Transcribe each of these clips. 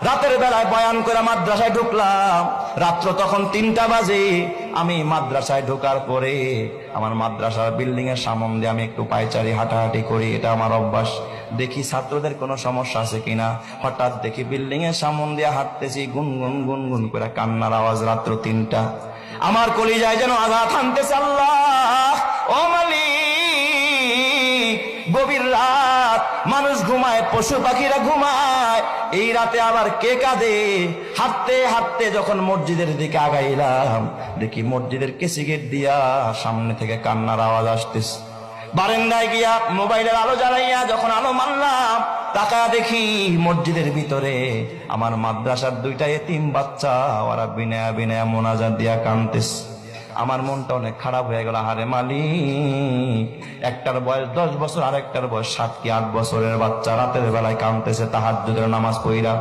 রাতের বেলায় বয়ান করে মাদ্রাসায় ঢুকলাম, রাত্র তখন 3টা বাজে। আমি মাদ্রাসায় ঢোকার পরে আমার মাদ্রাসার বিল্ডিং এর সামনে দিয়ে আমি একটু পায়চারি হাঁটাহাঁটি করি, এটা আমার অভ্যাস। দেখি ছাত্রদের কোনো সমস্যা আছে কিনা। হঠাৎ দেখি বিল্ডিং এর সামনে দিয়ে হাঁটতেছি, গুনগুন গুনগুন করে কান্নার আওয়াজ। রাত্র 3টা, আমার কলিজায় যেন আঘাত হানতেছে। আল্লাহ, ও মালিক, গভীর রাত, মানুষ ঘুমায়, পশু পাখিরা ঘুমায়, এই রাতে আবার কে কাঁদে? হাঁটতে হাঁটতে যখন মসজিদের দিকে আগাইলাম, দেখি মসজিদের কেসি গেট দিয়া সামনে থেকে কান্নার আওয়াজ আসতেছে। বারান্দায় গিয়া মোবাইলের আলো জ্বালাইয়া যখন আলো মারলাম, তাকায়া দেখি মসজিদের ভিতরে আমার মাদ্রাসার 2টা এতিম বাচ্চা, ওরা বিনয়া বিনয়া মোনাজাত দিয়া কাঁদতেছে। আমার মনটা অনেক খারাপ হয়ে গেল। আরে মালিক, একটার বয়স 10 বছর, আর একটার বয়স 7 কি 8 বছরের বাচ্চা, রাতের বেলায় কাঁদতেছে তাহাজ্জুদের নামাজ পড়া।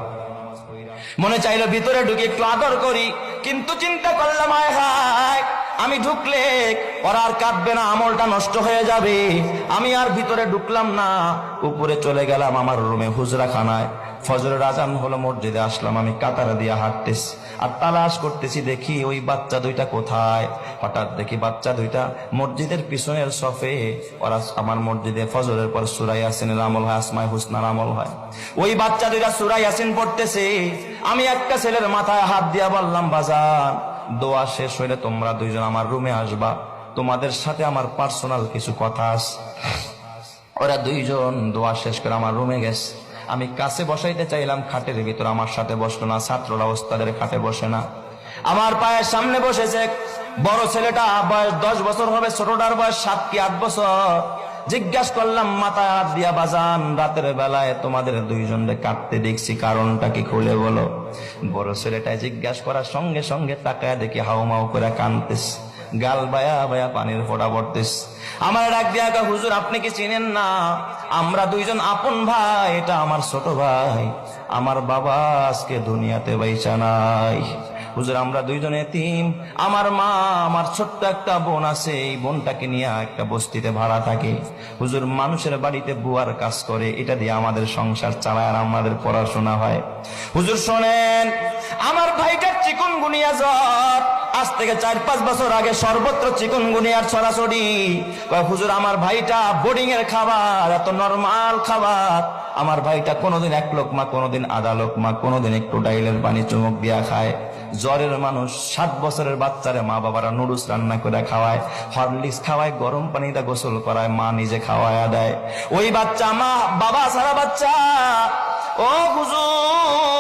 মনে চাইলো ভিতরে ঢুকে একটু আদর করি, কিন্তু চিন্তা করলাম হায় হায়, আমি ঢুকলে ওরা আর কাঁদবে না, আমলটা নষ্ট হয়ে যাবে। আমি আর ভিতরে ঢুকলাম না, উপরে চলে গেলাম আমার রুমে, হুজরাখানায়। ফজরের আজান হলো, মসজিদে আসলাম। আমি কাতারে দিয়া হাঁটতেছি আর তালাশ করতেছি, দেখি ওই বাচ্চা 2টা কোথায়। হঠাৎ দেখি বাচ্চা 2টা মসজিদের পিছনের সফে, ওরা আমার মসজিদে ফজরের পর সূরা ইয়াসিনের আমল হয়, আসমায়ে হুসনার আমল হয়। ওই বাচ্চা 2টা সূরা ইয়াসিন পড়তেছে। আমি একটা ছেলের মাথায় হাত দিয়া বললাম, বাজান, দোয়া শেষ হইলে তোমরা 2জন আমার রুমে আসবা, তোমাদের সাথে আমার পার্সোনাল কিছু কথা আছে। ওরা 2জন দোয়া শেষ করে আমার রুমে গেছে। আমি কাছে বসাইতে চাইলাম খাটের ভিতর, আমার সাথে বসলো না। ছাত্ররা ওস্তাদের খাটে বসে না, আমার পায়ের সামনে বসেছে। বড় ছেলেটা বয়স 10 বছর হবে, ছোটটার বয়স 7 কি 8 বছর। জিজ্ঞাসা করলাম মাথায় হাত দিয়া, বাজান, রাতের বেলায় তোমাদের 2জনকে কাঁদতে দেখছি, কারণটা কি খুলে বলো। বড় ছেলেটা জিজ্ঞাসা করার সঙ্গে সঙ্গে তাকায় দেখি হাউমাউ করে কাঁদতেছে, গাল বায়া বায়া পানির ফোঁটা পড়তেছে। আমার ডাক দিয়া, হুজুর আপনি কি চিনেন না? আমরা 2জন আপন ভাই, এটা আমার ছোট ভাই, আমার বাবা আজকে দুনিয়াতে বাইচা নাই। হুজুর আমরা 2জন এতিম, আমার মা, আমার ছোট্ট একটা বোন আছে, এই বোনটাকে নিয়ে একটা বস্তিতে ভাড়া থাকে। হুজুর মানুষের বাড়িতে বুয়ার কাজ করে, এটা দিয়ে আমাদের সংসার চালায় আর আমাদের পড়াশোনা হয়। হুজুর শোনেন, আমার ভাইটার চিকুনগুনিয়া জ্বর, আজ থেকে 4-5 বছর আগে সর্বত্র চিকুনগুনিয়ার ছড়াছড়ি। হুজুর আমার ভাইটা বোর্ডিং এর খাবার, এত নরমাল খাবার, আমার ভাইটা কোনোদিন 1 লোকমা, কোনোদিন আধা লোকমা, কোনোদিন একটু ডাইলের পানি চুমুক দিয়া খায়। জ্বরের মানুষ 7 বছরের বাচ্চারে মা বাবারা নুডলস রান্না করে খাওয়ায়, হরলিক্স খাওয়ায়, গরম পানিতে গোসল করায়, মা নিজে খাওয়ায়া দেয়। ওই বাচ্চা মা বাবা সারা বাচ্চা। ও হুজুর